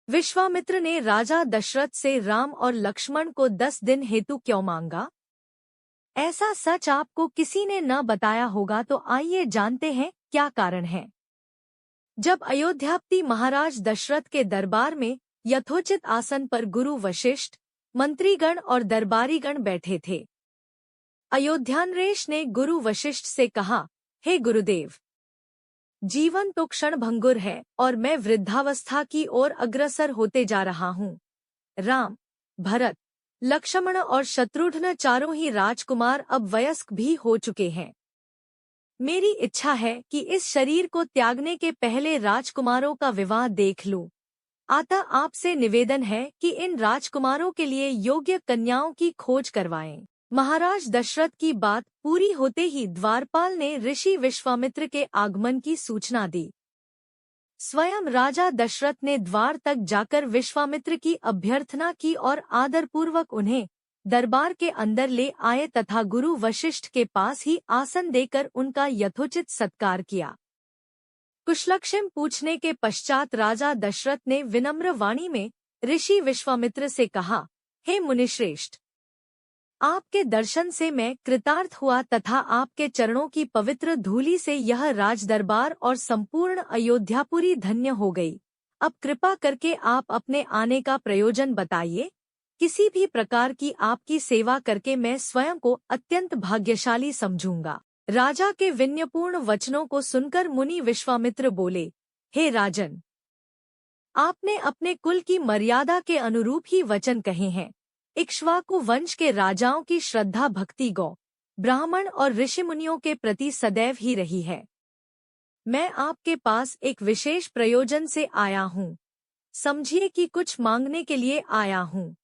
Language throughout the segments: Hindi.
विश्वामित्र ने राजा दशरथ से राम और लक्ष्मण को 10 दिन हेतु क्यों मांगा? ऐसा सच आपको किसी ने न बताया होगा, तो आइए जानते हैं क्या कारण है। जब अयोध्यापति महाराज दशरथ के दरबार में यथोचित आसन पर गुरु वशिष्ठ, मंत्रीगण और दरबारीगण बैठे थे, अयोध्यानरेश ने गुरु वशिष्ठ से कहा, हे गुरुदेव, जीवन तो क्षणभंगुर है और मैं वृद्धावस्था की ओर अग्रसर होते जा रहा हूँ। राम, भरत, लक्ष्मण और शत्रुघ्न चारों ही राजकुमार अब वयस्क भी हो चुके हैं। मेरी इच्छा है कि इस शरीर को त्यागने के पहले राजकुमारों का विवाह देख लूं। अतः आपसे निवेदन है कि इन राजकुमारों के लिए योग्य कन्याओं की खोज करवाएं। महाराज दशरथ की बात पूरी होते ही द्वारपाल ने ऋषि विश्वामित्र के आगमन की सूचना दी। स्वयं राजा दशरथ ने द्वार तक जाकर विश्वामित्र की अभ्यर्थना की और आदरपूर्वक उन्हें दरबार के अंदर ले आए तथा गुरु वशिष्ठ के पास ही आसन देकर उनका यथोचित सत्कार किया। कुशलक्षेम पूछने के पश्चात राजा दशरथ ने विनम्र वाणी में ऋषि विश्वामित्र से कहा, हे मुनिश्रेष्ठ, आपके दर्शन से मैं कृतार्थ हुआ तथा आपके चरणों की पवित्र धूलि से यह राजदरबार और संपूर्ण अयोध्यापुरी धन्य हो गई। अब कृपा करके आप अपने आने का प्रयोजन बताइए। किसी भी प्रकार की आपकी सेवा करके मैं स्वयं को अत्यंत भाग्यशाली समझूंगा। राजा के विनयपूर्ण वचनों को सुनकर मुनि विश्वामित्र बोले, हे राजन, आपने अपने कुल की मर्यादा के अनुरूप ही वचन कहे हैं। इक्ष्वाकु वंश के राजाओं की श्रद्धा भक्ति गौ, ब्राह्मण और ऋषि मुनियों के प्रति सदैव ही रही है। मैं आपके पास एक विशेष प्रयोजन से आया हूँ। समझिए कि कुछ मांगने के लिए आया हूँ।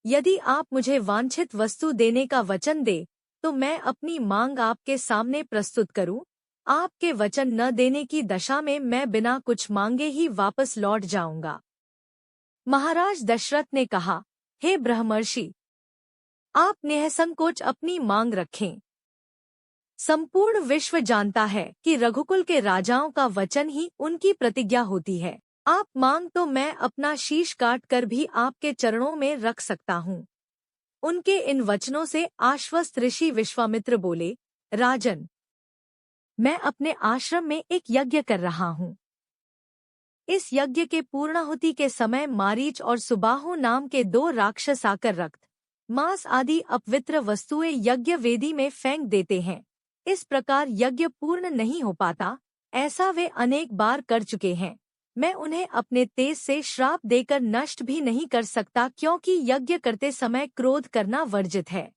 यदि आप मुझे वांछित वस्तु देने का वचन दे तो मैं अपनी मांग आपके सामने प्रस्तुत करूं। आपके वचन न देने की दशा में मैं बिना कुछ मांगे ही वापस लौट जाऊंगा। महाराज दशरथ ने कहा, हे ब्रह्मर्षि, आप निःसंकोच अपनी मांग रखें। संपूर्ण विश्व जानता है कि रघुकुल के राजाओं का वचन ही उनकी प्रतिज्ञा होती है। आप मांग तो मैं अपना शीश काट कर भी आपके चरणों में रख सकता हूँ। उनके इन वचनों से आश्वस्त ऋषि विश्वामित्र बोले, राजन, मैं अपने आश्रम में एक यज्ञ कर रहा हूँ। इस यज्ञ के पूर्णाहुति के समय मारीच और सुबाहु नाम के 2 राक्षस आकर रक्त, मांस आदि अपवित्र वस्तुएं यज्ञ वेदी में फेंक देते हैं। इस प्रकार यज्ञ पूर्ण नहीं हो पाता, ऐसा वे अनेक बार कर चुके हैं। मैं उन्हें अपने तेज से श्राप देकर नष्ट भी नहीं कर सकता, क्योंकि यज्ञ करते समय क्रोध करना वर्जित है।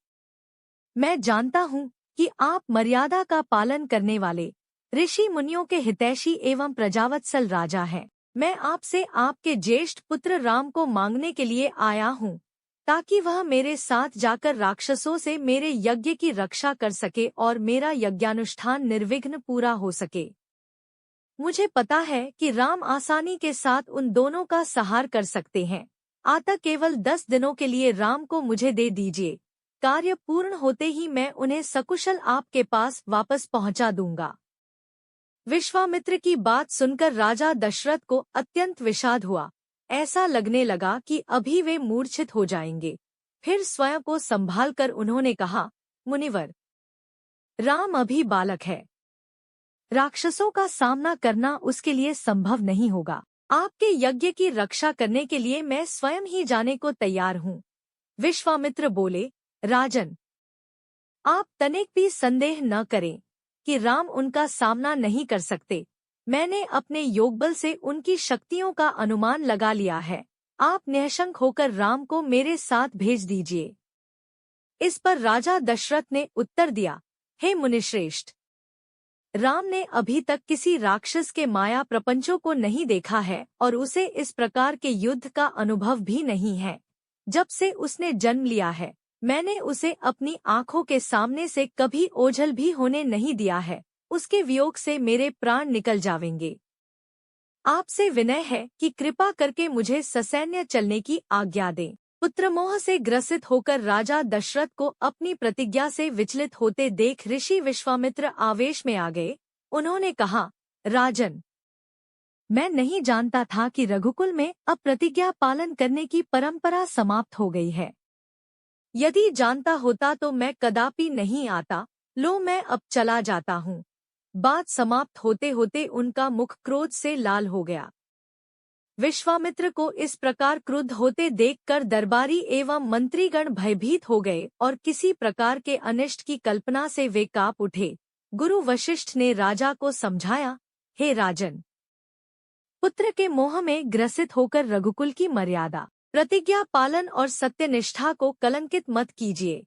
मैं जानता हूँ कि आप मर्यादा का पालन करने वाले ऋषि मुनियों के हितैषी एवं प्रजावत्सल राजा हैं। मैं आपसे आपके ज्येष्ठ पुत्र राम को मांगने के लिए आया हूँ, ताकि वह मेरे साथ जाकर राक्षसों से मेरे यज्ञ की रक्षा कर सके और मेरा यज्ञानुष्ठान निर्विघ्न पूरा हो सके। मुझे पता है कि राम आसानी के साथ उन दोनों का संहार कर सकते हैं। अतः केवल 10 दिनों के लिए राम को मुझे दे दीजिए। कार्य पूर्ण होते ही मैं उन्हें सकुशल आपके पास वापस पहुंचा दूंगा। विश्वामित्र की बात सुनकर राजा दशरथ को अत्यंत विषाद हुआ। ऐसा लगने लगा कि अभी वे मूर्छित हो जाएंगे। फिर स्वयं को संभालकर उन्होंने कहा, मुनिवर, राम अभी बालक है। राक्षसों का सामना करना उसके लिए संभव नहीं होगा। आपके यज्ञ की रक्षा करने के लिए मैं स्वयं ही जाने को तैयार हूँ। विश्वामित्र बोले, राजन, आप तनिक भी संदेह न करें कि राम उनका सामना नहीं कर सकते। मैंने अपने योगबल से उनकी शक्तियों का अनुमान लगा लिया है। आप निःशंक होकर राम को मेरे साथ भेज दीजिए। इस पर राजा दशरथ ने उत्तर दिया, हे मुनिश्रेष्ठ, राम ने अभी तक किसी राक्षस के माया प्रपंचों को नहीं देखा है और उसे इस प्रकार के युद्ध का अनुभव भी नहीं है। जब से उसने जन्म लिया है, मैंने उसे अपनी आंखों के सामने से कभी ओझल भी होने नहीं दिया है। उसके वियोग से मेरे प्राण निकल जावेंगे। आपसे विनय है कि कृपा करके मुझे ससैन्य चलने की आज्ञा दें। पुत्रमोह से ग्रसित होकर राजा दशरथ को अपनी प्रतिज्ञा से विचलित होते देख ऋषि विश्वामित्र आवेश में आ गए। उन्होंने कहा, राजन, मैं नहीं जानता था कि रघुकुल में अब प्रतिज्ञा पालन करने की परंपरा समाप्त हो गई है। यदि जानता होता तो मैं कदापि नहीं आता। लो, मैं अब चला जाता हूँ। बात समाप्त होते होते उनका मुख क्रोध से लाल हो गया। विश्वामित्र को इस प्रकार क्रुद्ध होते देखकर दरबारी एवं मंत्रीगण भयभीत हो गए और किसी प्रकार के अनिष्ट की कल्पना से वे कांप उठे। गुरु वशिष्ठ ने राजा को समझाया, हे राजन, पुत्र के मोह में ग्रसित होकर रघुकुल की मर्यादा, प्रतिज्ञा पालन और सत्यनिष्ठा को कलंकित मत कीजिए।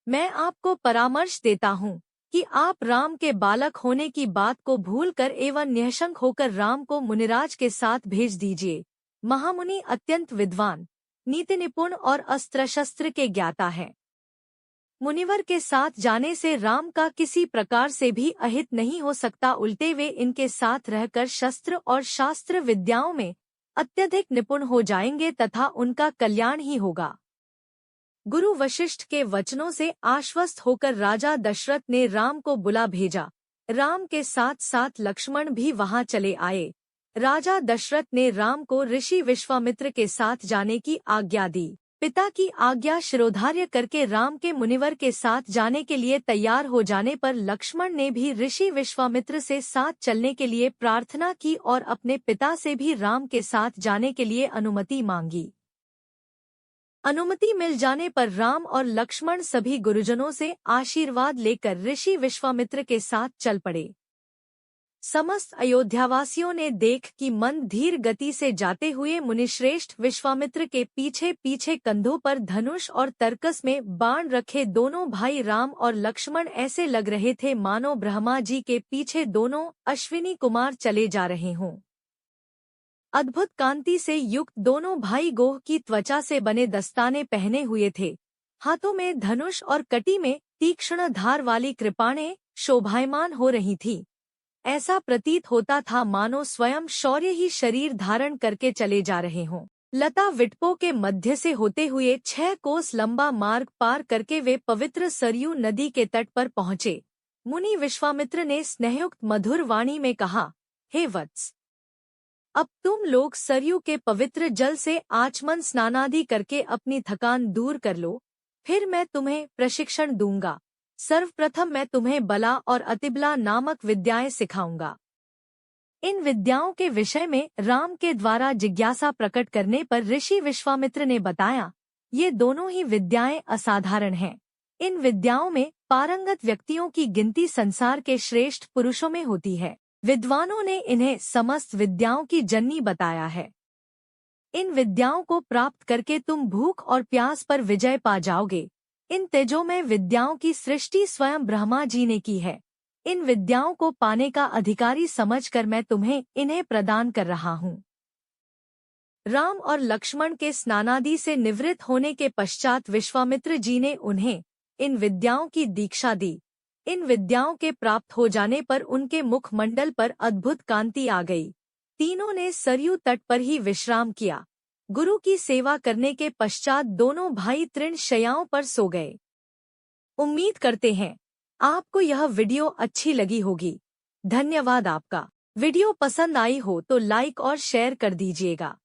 मैं आपको परामर्श देता हूँ कि आप राम के बालक होने की बात को भूलकर एवं निःशंक होकर राम को मुनिराज के साथ भेज दीजिए। महामुनि अत्यंत विद्वान, नीति निपुण और अस्त्र शस्त्र के ज्ञाता है। मुनिवर के साथ जाने से राम का किसी प्रकार से भी अहित नहीं हो सकता, उल्टे वे इनके साथ रहकर शस्त्र और शास्त्र विद्याओं में अत्यधिक निपुण हो जाएंगे तथा उनका कल्याण ही होगा। गुरु वशिष्ठ के वचनों से आश्वस्त होकर राजा दशरथ ने राम को बुला भेजा। राम के साथ साथ लक्ष्मण भी वहां चले आए। राजा दशरथ ने राम को ऋषि विश्वामित्र के साथ जाने की आज्ञा दी। पिता की आज्ञा शिरोधार्य करके राम के मुनिवर के साथ जाने के लिए तैयार हो जाने पर लक्ष्मण ने भी ऋषि विश्वामित्र से साथ चलने के लिए प्रार्थना की और अपने पिता से भी राम के साथ जाने के लिए अनुमति मांगी। अनुमति मिल जाने पर राम और लक्ष्मण सभी गुरुजनों से आशीर्वाद लेकर ऋषि विश्वामित्र के साथ चल पड़े। समस्त अयोध्यावासियों ने देख कि मंद धीर गति से जाते हुए मुनिश्रेष्ठ विश्वामित्र के पीछे पीछे कंधों पर धनुष और तरकस में बाण रखे दोनों भाई राम और लक्ष्मण ऐसे लग रहे थे मानो ब्रह्मा जी के पीछे दोनों अश्विनी कुमार चले जा रहे हों। अद्भुत कांति से युक्त दोनों भाई गोह की त्वचा से बने दस्ताने पहने हुए थे। हाथों में धनुष और कटी में तीक्ष्ण धार वाली कृपाणें शोभायमान हो रही थी। ऐसा प्रतीत होता था मानो स्वयं शौर्य ही शरीर धारण करके चले जा रहे हों। लता विटपों के मध्य से होते हुए 6 कोस लंबा मार्ग पार करके वे पवित्र सरयू नदी के तट पर पहुंचे। मुनि विश्वामित्र ने स्नेहयुक्त मधुर वाणी में कहा, हे वत्स, अब तुम लोग सरयू के पवित्र जल से आचमन स्नानादि करके अपनी थकान दूर कर लो, फिर मैं तुम्हें प्रशिक्षण दूंगा। सर्वप्रथम मैं तुम्हें बला और अतिबला नामक विद्याएं सिखाऊंगा। इन विद्याओं के विषय में राम के द्वारा जिज्ञासा प्रकट करने पर ऋषि विश्वामित्र ने बताया, ये दोनों ही विद्याएं असाधारण हैं। इन विद्याओं में पारंगत व्यक्तियों की गिनती संसार के श्रेष्ठ पुरुषों में होती है। विद्वानों ने इन्हें समस्त विद्याओं की जननी बताया है। इन विद्याओं को प्राप्त करके तुम भूख और प्यास पर विजय पा जाओगे। इन तेजोमय विद्याओं की सृष्टि स्वयं ब्रह्मा जी ने की है। इन विद्याओं को पाने का अधिकारी समझकर मैं तुम्हें इन्हें प्रदान कर रहा हूँ। राम और लक्ष्मण के स्नानादि से निवृत्त होने के पश्चात विश्वामित्र जी ने उन्हें इन विद्याओं की दीक्षा दी। इन विद्याओं के प्राप्त हो जाने पर उनके मुखमंडल पर अद्भुत कांति आ गई। तीनों ने सरयू तट पर ही विश्राम किया। गुरु की सेवा करने के पश्चात दोनों भाई तृण शैयाओं पर सो गए। उम्मीद करते हैं आपको यह वीडियो अच्छी लगी होगी। धन्यवाद आपका। वीडियो पसंद आई हो तो लाइक और शेयर कर दीजिएगा।